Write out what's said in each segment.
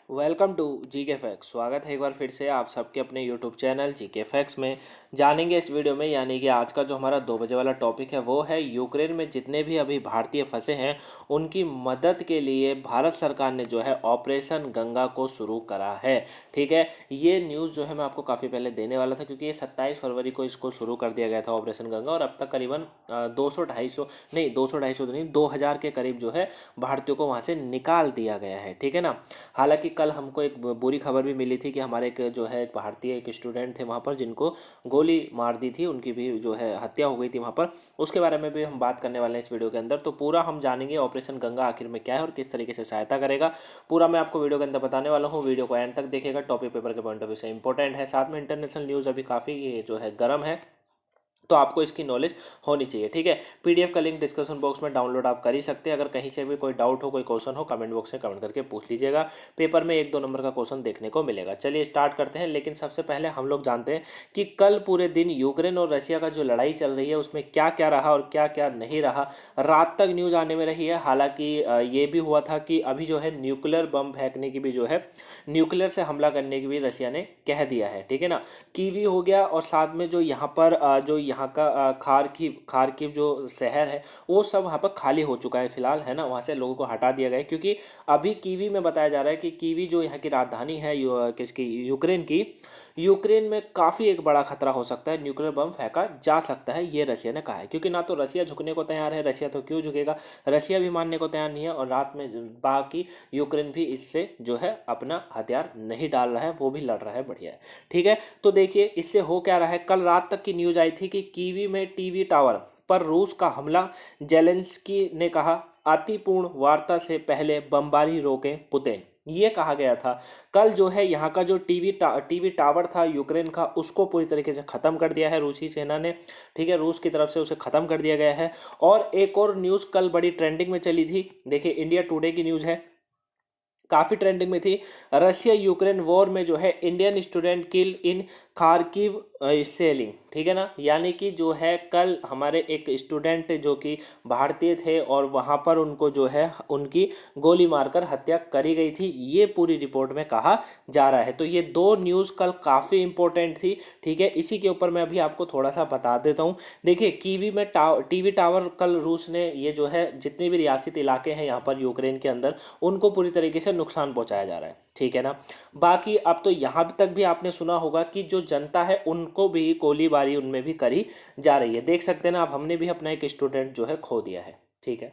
Welcome to जी के fax. स्वागत है एक बार फिर से आप सबके अपने यूट्यूब चैनल जी के फैक्स में। जानेंगे इस वीडियो में, यानी कि आज का जो हमारा 2 बजे वाला टॉपिक है वो है यूक्रेन में जितने भी अभी भारतीय फंसे हैं उनकी मदद के लिए भारत सरकार ने जो है ऑपरेशन गंगा को शुरू करा है। ठीक है, ये न्यूज़ जो है मैं आपको काफ़ी पहले देने वाला था, क्योंकि ये 27 फरवरी को इसको शुरू कर दिया गया था ऑपरेशन गंगा, और अब तक करीबन 200-250 नहीं, 200-250 तो नहीं, 2000 के करीब जो है भारतीयों को वहाँ से निकाल दिया गया है। ठीक है ना। हालांकि कल हमको एक बुरी खबर भी मिली थी कि हमारे एक जो है एक भारतीय एक स्टूडेंट थे वहाँ पर जिनको गोली मार दी थी, उनकी भी जो है हत्या हो गई थी वहाँ पर। उसके बारे में भी हम बात करने वाले हैं इस वीडियो के अंदर। तो पूरा हम जानेंगे ऑपरेशन गंगा आखिर में क्या है और किस तरीके से सहायता करेगा, पूरा मैं आपको वीडियो के अंदर बताने वाला हूँ। वीडियो को एंड तक देखिएगा, टॉपिक पेपर के पॉइंट ऑफ व्यू से इंपॉर्टेंट है। साथ में इंटरनेशनल न्यूज़ अभी काफ़ी जो है गर्म है, तो आपको इसकी नॉलेज होनी चाहिए। ठीक है, पीडीएफ का लिंक डिस्क्रिप्शन बॉक्स में डाउनलोड आप कर ही सकते हैं। अगर कहीं से भी कोई डाउट हो, कोई क्वेश्चन हो, कमेंट बॉक्स में कमेंट करके पूछ लीजिएगा। पेपर में 1-2 नंबर का क्वेश्चन देखने को मिलेगा। चलिए स्टार्ट करते हैं। लेकिन सबसे पहले हम लोग जानते हैं कि कल पूरे दिन यूक्रेन और रशिया का जो लड़ाई चल रही है उसमें क्या क्या रहा और क्या क्या नहीं रहा। रात तक न्यूज़ आने में रही है। हालांकि ये भी हुआ था कि अभी जो है न्यूक्लियर बम फेंकने की भी जो है, न्यूक्लियर से हमला करने की भी रशिया ने कह दिया है। ठीक है ना। कीवी हो गया, और साथ में जो यहाँ पर जो यहाँ का खारकीव खारकीव जो शहर है वो सब वहाँ पर खाली हो चुका है फिलहाल, है ना। वहाँ से लोगों को हटा दिया गया है, क्योंकि अभी कीवी में बताया जा रहा है कि कीवी जो यहाँ की राजधानी है किसकी, यूक्रेन की, यूक्रेन में काफ़ी एक बड़ा खतरा हो सकता है, न्यूक्लियर बम फेंका जा सकता है, ये रशिया ने कहा है। क्योंकि ना तो रशिया झुकने को तैयार है, रशिया तो क्यों झुकेगा, रशिया भी मानने को तैयार नहीं है, और रात में बाकी यूक्रेन भी इससे जो है अपना हथियार नहीं डाल रहा है, वो भी लड़ रहा है। बढ़िया है। ठीक है, तो देखिए इससे हो क्या रहा है। कल रात तक की न्यूज़ आई थी कि कीवी में टीवी टावर पर रूस का हमला, जेलेंस्की ने कहा अतिपूर्ण वार्ता से पहले बमबारी रोकें पुतिन, ये कहा गया था। कल जो है यहाँ का जो टीवी टावर था यूक्रेन का, उसको पूरी तरीके से ख़त्म कर दिया है रूसी सेना ने। ठीक है, रूस की तरफ से उसे ख़त्म कर दिया गया है। और एक और न्यूज़ कल बड़ी ट्रेंडिंग में चली थी, देखिए इंडिया टुडे की न्यूज़ है, काफ़ी ट्रेंडिंग में थी। रशिया यूक्रेन वॉर में जो है इंडियन स्टूडेंट किल इन खारकिव सेलिंग। ठीक है ना, यानी कि जो है कल हमारे एक स्टूडेंट जो कि भारतीय थे और वहाँ पर उनको जो है उनकी गोली मारकर हत्या करी गई थी, ये पूरी रिपोर्ट में कहा जा रहा है। तो ये दो न्यूज़ कल काफ़ी इंपॉर्टेंट थी। ठीक है, इसी के ऊपर मैं अभी आपको थोड़ा सा बता देता हूँ। देखिए कीवी में टीवी टावर कल रूस ने, ये जो है जितने भी रियासती इलाके हैं यहाँ पर यूक्रेन के अंदर, उनको पूरी तरीके से नुकसान पहुंचाया जा रहा है। ठीक है ना। बाकी अब तो यहाँ तक भी आपने सुना होगा कि जो जनता है उनको भी गोलीबारी उनमें भी करी जा रही है। देख सकते हैं ना, अब हमने भी अपना एक स्टूडेंट जो है खो दिया है। ठीक है,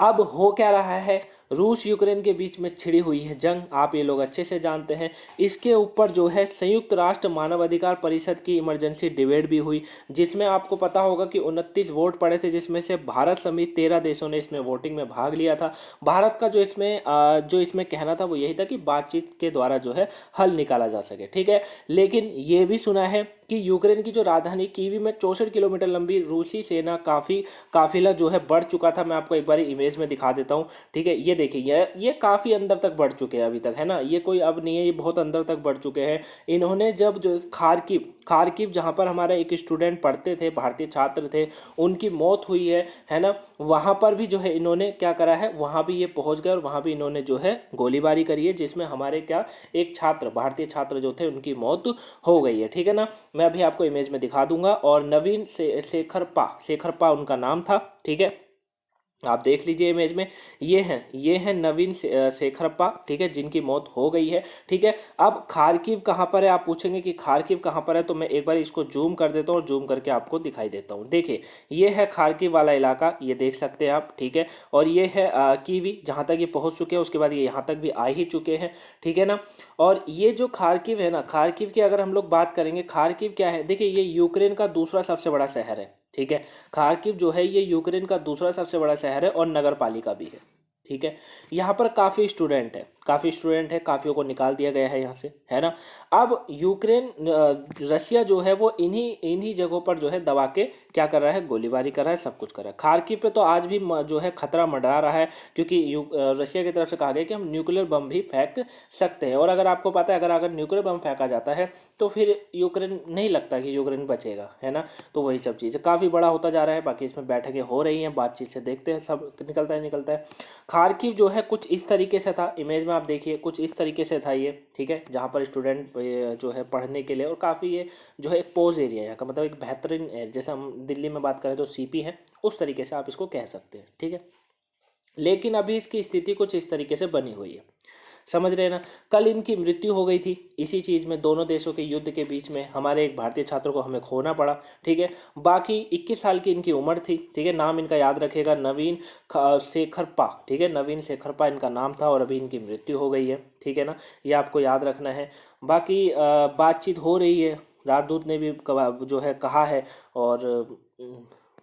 अब हो क्या रहा है, रूस यूक्रेन के बीच में छिड़ी हुई है जंग, आप ये लोग अच्छे से जानते हैं। इसके ऊपर जो है संयुक्त राष्ट्र मानवाधिकार परिषद की इमरजेंसी डिबेट भी हुई, जिसमें आपको पता होगा कि 29 वोट पड़े थे, जिसमें से भारत समेत 13 देशों ने इसमें वोटिंग में भाग लिया था। भारत का जो इसमें कहना था वो यही था कि बातचीत के द्वारा जो है हल निकाला जा सके। ठीक है, लेकिन ये भी सुना है कि यूक्रेन की जो राजधानी कीवी में 64 किलोमीटर लंबी रूसी सेना काफिला जो है बढ़ चुका था। मैं आपको एक बार इमेज में दिखा देता हूँ। ठीक है, ये देखिए, ये काफ़ी अंदर तक बढ़ चुके हैं अभी तक, है ना। ये कोई अब नहीं है, ये बहुत अंदर तक बढ़ चुके हैं। इन्होंने जब जो खारकिव जहाँ पर हमारा एक स्टूडेंट पढ़ते थे, भारतीय छात्र थे, उनकी मौत हुई है ना, वहाँ पर भी जो है इन्होंने क्या करा है, वहाँ भी ये पहुँच गए और वहाँ भी इन्होंने जो है गोलीबारी करी है, जिसमें हमारे क्या एक छात्र, भारतीय छात्र जो थे, उनकी मौत हो गई है। ठीक है ना, मैं अभी आपको इमेज में दिखा दूंगा। और नवीन शेखरपा उनका नाम था। ठीक है, आप देख लीजिए इमेज में, ये हैं नवीन शेखरप्पा। ठीक है, जिनकी मौत हो गई है। ठीक है, अब खारकिव कहाँ पर है, आप पूछेंगे कि खारकिव कहाँ पर है, तो मैं एक बार इसको जूम कर देता हूँ और जूम करके आपको दिखाई देता हूँ। देखिए ये है खारकिव वाला इलाका, ये देख सकते हैं आप। ठीक है, और ये है कीवी, जहाँ तक ये पहुँच चुके हैं, उसके बाद ये यहाँ तक भी आ ही चुके हैं। ठीक है ना। और ये जो खारकिव है ना, खारकिव की अगर हम लोग बात करेंगे, खारकिव क्या है, देखिए ये यूक्रेन का दूसरा सबसे बड़ा शहर है। ठीक है, खार्किव जो है ये यूक्रेन का दूसरा सबसे बड़ा शहर है और नगर पालिका भी है। ठीक है, यहाँ पर काफ़ी स्टूडेंट है, काफ़ियों को निकाल दिया गया है यहाँ से, है ना। अब रशिया जो है वो इन्हीं इन्हीं जगहों पर जो है दबा के क्या कर रहा है, गोलीबारी कर रहा है, सब कुछ कर रहा है। खार्किव पे तो आज भी जो है खतरा मंडरा रहा है, क्योंकि रशिया की तरफ से कहा गया कि हम न्यूक्लियर बम भी फेंक सकते हैं। और अगर आपको पता है, अगर न्यूक्लियर बम फेंका जाता है तो फिर यूक्रेन, नहीं लगता कि यूक्रेन बचेगा, है ना। तो वही सब चीज़ काफ़ी बड़ा होता जा रहा है। बाकी इसमें बैठकें हो रही हैं, बातचीत से देखते हैं सब निकलता है। खार्किव जो है कुछ इस तरीके से था, इमेज में आप देखिए कुछ इस तरीके से था ये, ठीक है, जहाँ पर स्टूडेंट जो है पढ़ने के लिए, और काफ़ी ये जो है एक पोज एरिया है यहाँ का, मतलब एक बेहतरीन जैसे हम दिल्ली में बात करें तो सीपी है, उस तरीके से आप इसको कह सकते हैं, ठीक है। लेकिन अभी इसकी स्थिति कुछ इस तरीके से बनी हुई है, समझ रहे हैं ना। कल इनकी मृत्यु हो गई थी इसी चीज़ में, दोनों देशों के युद्ध के बीच में हमारे एक भारतीय छात्र को हमें खोना पड़ा, ठीक है। बाकी 21 साल की इनकी उम्र थी, ठीक है। नाम इनका याद रखिएगा, नवीन शेखरप्पा, ठीक है, नवीन शेखरप्पा इनका नाम था, और अभी इनकी मृत्यु हो गई है, ठीक है ना, ये आपको याद रखना है। बाकी बातचीत हो रही है, राजदूत ने भी जो है कहा है, और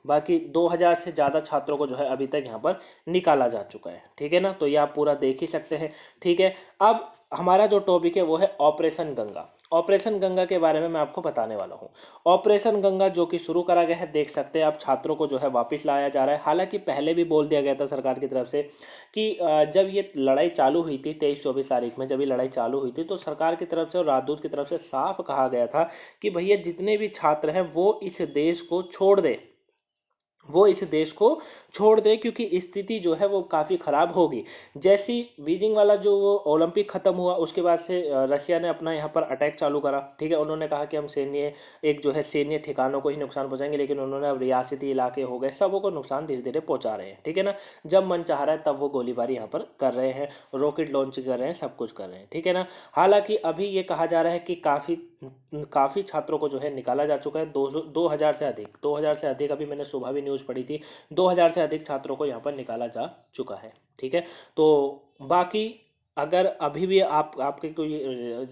बाकी 2000 से ज़्यादा छात्रों को जो है अभी तक यहाँ पर निकाला जा चुका है, ठीक है ना। तो ये आप पूरा देख ही सकते हैं, ठीक है। अब हमारा जो टॉपिक है वो है ऑपरेशन गंगा। ऑपरेशन गंगा के बारे में मैं आपको बताने वाला हूँ। ऑपरेशन गंगा जो कि शुरू करा गया है, देख सकते हैं आप, छात्रों को जो है वापस लाया जा रहा है। हालांकि पहले भी बोल दिया गया था सरकार की तरफ से कि जब ये लड़ाई चालू हुई थी 23-24 तारीख में, जब ये लड़ाई चालू हुई थी, तो सरकार की तरफ से और राजदूत की तरफ से साफ कहा गया था कि भैया जितने भी छात्र हैं वो इस देश को छोड़ दें, वो इस देश को छोड़ दे, क्योंकि स्थिति जो है वो काफ़ी ख़राब होगी। जैसी बीजिंग वाला जो वो ओलंपिक ख़त्म हुआ, उसके बाद से रशिया ने अपना यहाँ पर अटैक चालू करा, ठीक है। उन्होंने कहा कि हम सैन्य ठिकानों को ही नुकसान पहुँचाएंगे, लेकिन उन्होंने अब रियासती इलाके हो गए सबों को नुकसान धीरे धीरे पहुँचा रहे हैं, ठीक है ना। जब मन चाह रहा है तब वो गोलीबारी यहाँ पर कर रहे हैं, रॉकेट लॉन्च कर रहे हैं, सब कुछ कर रहे हैं, ठीक है ना। हालांकि अभी ये कहा जा रहा है कि काफ़ी छात्रों को जो है निकाला जा चुका है, 2000 से अधिक अभी मैंने सुबह भी न्यूज़ पढ़ी थी, 2000 से अधिक छात्रों को यहाँ पर निकाला जा चुका है, ठीक है। तो बाकी अगर अभी भी आपके कोई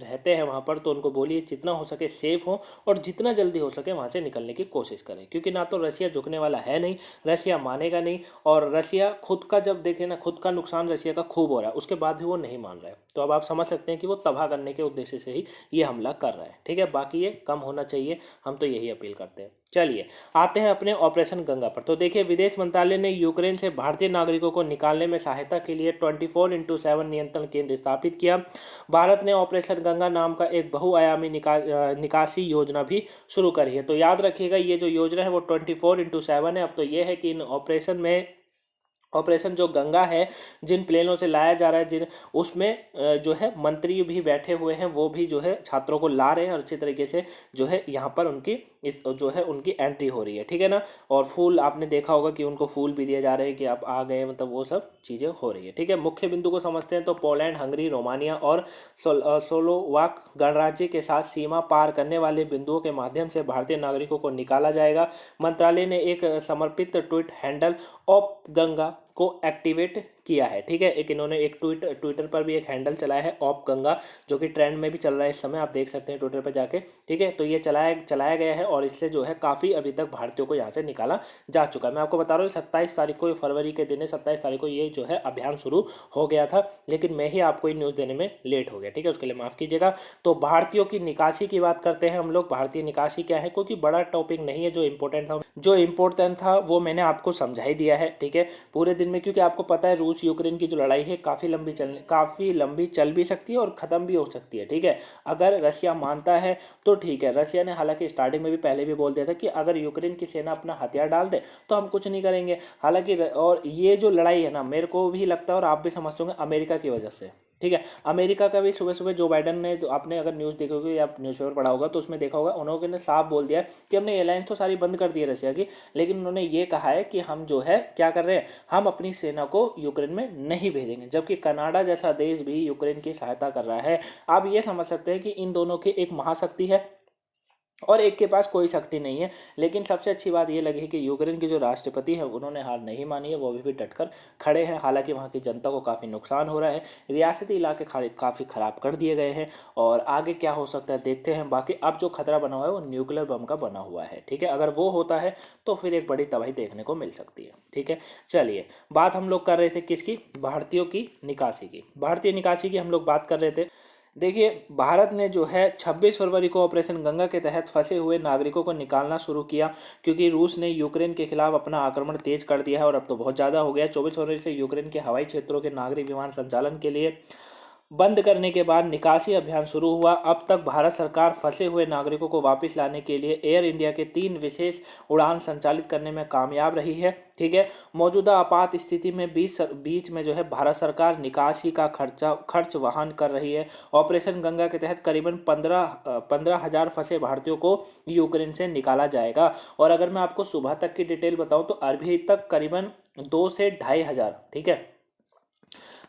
रहते हैं वहाँ पर, तो उनको बोलिए जितना हो सके सेफ हो, और जितना जल्दी हो सके वहाँ से निकलने की कोशिश करें, क्योंकि ना तो रशिया झुकने वाला है नहीं, रशिया मानेगा नहीं, और रशिया खुद का जब देखे ना, खुद का नुकसान रशिया का खूब हो रहा है, उसके बाद भी वो नहीं मान रहा है। तो अब आप समझ सकते हैं कि वो तबाह करने के उद्देश्य से ही ये हमला कर रहा है, ठीक है। बाकी ये कम होना चाहिए, हम तो यही अपील करते हैं। चलिए आते हैं अपने ऑपरेशन गंगा पर। तो देखिए, विदेश मंत्रालय ने यूक्रेन से भारतीय नागरिकों को निकालने में सहायता के लिए 24/7 नियंत्रण केंद्र स्थापित किया। भारत ने ऑपरेशन गंगा नाम का एक बहुआयामी निकासी योजना भी शुरू करी है। तो याद रखिएगा, ये जो योजना है वो 24/7 है। अब तो ये है कि इन ऑपरेशन जो गंगा है, जिन प्लेनों से लाया जा रहा है, जिन उसमें जो है मंत्री भी बैठे हुए हैं, वो भी जो है छात्रों को ला रहे हैं, और अच्छी तरीके से जो है यहाँ पर उनकी उनकी एंट्री हो रही है, ठीक है ना। और फूल आपने देखा होगा कि उनको फूल भी दिए जा रहे हैं कि आप आ गए, मतलब वो सब चीज़ें हो रही है, ठीक है। मुख्य बिंदु को समझते हैं तो पोलैंड, हंगरी, रोमानिया और सोलोवाक गणराज्य के साथ सीमा पार करने वाले बिंदुओं के माध्यम से भारतीय नागरिकों को निकाला जाएगा। मंत्रालय ने एक समर्पित ट्वीट हैंडल ऑफ गंगा को एक्टिवेट किया है, ठीक है। इन्होंने एक ट्विटर पर भी एक हैंडल चलाया है ऑफ गंगा, जो कि ट्रेंड में भी चल रहा है इस समय, आप देख सकते हैं ट्विटर पर जाके, ठीक है। तो ये चलाया गया है, और इससे जो है काफ़ी अभी तक भारतीयों को यहाँ से निकाला जा चुका है। मैं आपको बता रहा हूँ 27 तारीख को, फरवरी के दिन है, 27 तारीख को ये जो है अभियान शुरू हो गया था, लेकिन मैं ही आपको ये न्यूज़ देने में लेट हो गया, ठीक है, उसके लिए माफ़ कीजिएगा। तो भारतीयों की निकासी की बात करते हैं हम लोग। भारतीय निकासी क्या है, क्योंकि बड़ा टॉपिक नहीं है, जो इम्पोर्टेंट था वो मैंने आपको समझा ही दिया है, ठीक है, पूरे दिन में। क्योंकि आपको पता है रूस यूक्रेन की जो लड़ाई है काफ़ी लंबी चल भी सकती है और ख़त्म भी हो सकती है, ठीक है। अगर रशिया मानता है तो ठीक है। रशिया ने हालांकि स्टार्टिंग में भी पहले भी बोल दिया था कि अगर यूक्रेन की सेना अपना हथियार डाल दे तो हम कुछ नहीं करेंगे। हालांकि और ये जो लड़ाई है ना, मेरे को भी लगता है और आप भी समझते होंगे, अमेरिका की वजह से, ठीक है। अमेरिका का भी सुबह सुबह जो बाइडन ने, तो आपने अगर न्यूज़ देखी होगी या न्यूज़पेपर पढ़ा होगा तो उसमें देखा होगा, उन्होंने साफ बोल दिया कि हमने एयरलाइंस तो सारी बंद कर दी है रशिया की, लेकिन उन्होंने ये कहा है कि हम जो है क्या कर रहे हैं, हम अपनी सेना को यूक्रेन में नहीं भेजेंगे। जबकि कनाडा जैसा देश भी यूक्रेन की सहायता कर रहा है। आप ये समझ सकते हैं कि इन दोनों की एक महाशक्ति है और एक के पास कोई शक्ति नहीं है। लेकिन सबसे अच्छी बात ये लगी कि यूक्रेन के जो राष्ट्रपति हैं उन्होंने हार नहीं मानी है, वो अभी भी डटकर खड़े हैं। हालांकि वहाँ की जनता को काफ़ी नुकसान हो रहा है, रियासती इलाके काफ़ी ख़राब कर दिए गए हैं, और आगे क्या हो सकता है देखते हैं। बाकी अब जो खतरा बना हुआ है वो न्यूक्लियर बम का बना हुआ है, ठीक है। अगर वो होता है तो फिर एक बड़ी तबाही देखने को मिल सकती है, ठीक है। चलिए, बात हम लोग कर रहे थे किसकी, भारतीयों की निकासी की। भारतीय निकासी की हम लोग बात कर रहे थे। देखिए, भारत ने जो है 26 फरवरी को ऑपरेशन गंगा के तहत फंसे हुए नागरिकों को निकालना शुरू किया, क्योंकि रूस ने यूक्रेन के खिलाफ अपना आक्रमण तेज कर दिया है और अब तो बहुत ज़्यादा हो गया। 24 फरवरी से यूक्रेन के हवाई क्षेत्रों के नागरिक विमान संचालन के लिए बंद करने के बाद निकासी अभियान शुरू हुआ। अब तक भारत सरकार फंसे हुए नागरिकों को वापस लाने के लिए एयर इंडिया के 3 विशेष उड़ान संचालित करने में कामयाब रही है। ठीक है, मौजूदा आपात स्थिति में बीच में जो है भारत सरकार निकासी का खर्च वहन कर रही है। ऑपरेशन गंगा के तहत करीबन 15,000 फंसे भारतीयों को यूक्रेन से निकाला जाएगा। और अगर मैं आपको सुबह तक की डिटेल बताऊं तो अभी तक करीबन 2 से 2,500, ठीक है,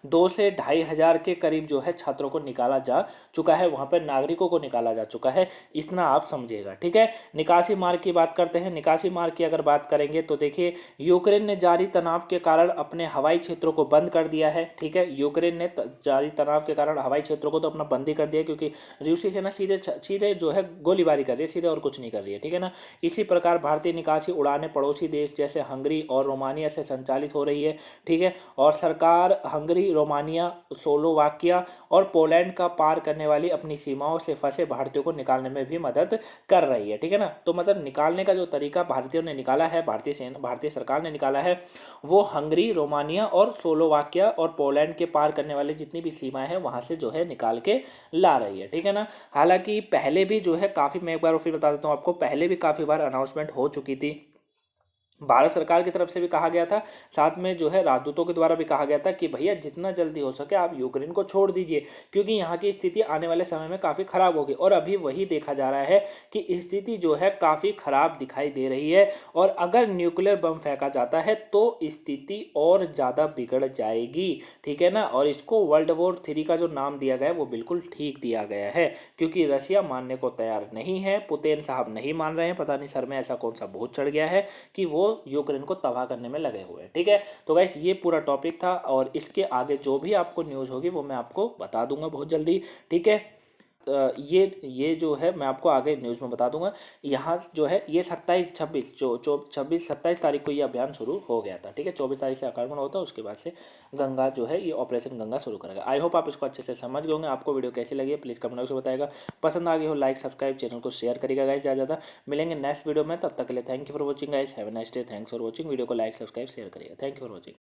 2 से 2,500 के करीब जो है छात्रों को निकाला जा चुका है, वहां पर नागरिकों को निकाला जा चुका है, इतना आप समझिएगा। ठीक है, निकासी मार्ग की बात करते हैं। निकासी मार्ग की अगर बात करेंगे तो देखिए, यूक्रेन ने जारी तनाव के कारण अपने हवाई क्षेत्रों को बंद कर दिया है। ठीक है, यूक्रेन ने जारी तनाव के कारण हवाई क्षेत्रों को तो अपना बंद ही कर दिया, क्योंकि रूसी सेना सीधे सीधे जो है गोलीबारी कर रही है, सीधे, और कुछ नहीं कर रही है। ठीक है ना। इसी प्रकार भारतीय निकासी उड़ानें पड़ोसी देश जैसे हंगरी और रोमानिया से संचालित हो रही है। ठीक है, और सरकार हंगरी, रोमानिया, स्लोवाकिया और पोलैंड का पार करने वाली अपनी सीमाओं से फंसे भारतीयों को निकालने में भी मदद कर रही है। ठीक है ना। तो मतलब निकालने का जो तरीका भारतीयों ने निकाला है, भारतीय सरकार ने निकाला है, वो हंगरी, रोमानिया और स्लोवाकिया और पोलैंड के पार करने वाली जितनी भी सीमाएं हैं वहां से जो है निकाल के ला रही है। ठीक है ना। हालांकि पहले भी जो है काफ़ी, मैं एक बार फिर बता देता हूँ आपको, पहले भी काफ़ी बार अनाउंसमेंट हो चुकी थी, भारत सरकार की तरफ से भी कहा गया था, साथ में जो है राजदूतों के द्वारा भी कहा गया था कि भैया जितना जल्दी हो सके आप यूक्रेन को छोड़ दीजिए, क्योंकि यहाँ की स्थिति आने वाले समय में काफ़ी ख़राब होगी। और अभी वही देखा जा रहा है कि स्थिति जो है काफ़ी ख़राब दिखाई दे रही है, और अगर न्यूक्लियर बम फेंका जाता है तो स्थिति और ज़्यादा बिगड़ जाएगी। ठीक है ना। और इसको वर्ल्ड वॉर 3 का जो नाम दिया गया है वो बिल्कुल ठीक दिया गया है, क्योंकि रशिया मानने को तैयार नहीं है, पुतिन साहब नहीं मान रहे हैं, पता नहीं सर में ऐसा कौन सा भूत चढ़ गया है कि वो यूक्रेन को तबाह करने में लगे हुए हैं। ठीक है, तो गाइस ये पूरा टॉपिक था, और इसके आगे जो भी आपको न्यूज़ होगी वो मैं आपको बता दूंगा बहुत जल्दी। ठीक है, ये जो है मैं आपको आगे न्यूज़ में बता दूंगा। यहाँ जो है ये 27 तारीख को ये अभियान शुरू हो गया था। ठीक है, 24 तारीख से आक्रमण होता है, उसके बाद से गंगा जो है ये ऑपरेशन गंगा शुरू करेगा। आई होप आप इसको अच्छे से समझ गए होंगे। आपको वीडियो कैसी लगी है प्लीज़ कमेंट बॉक्स में बताएगा। पसंद आ गई हो लाइक सब्सक्राइब, चैनल को शेयर करिएगा गाइस ज़्यादा। मिलेंगे नेक्स्ट वीडियो में, तब तक के लिए thank you for watching guys, have a nice day, thanks for watching. Video को लाइक सब्सक्राइब शेयर करिएगा। Thank you for watching.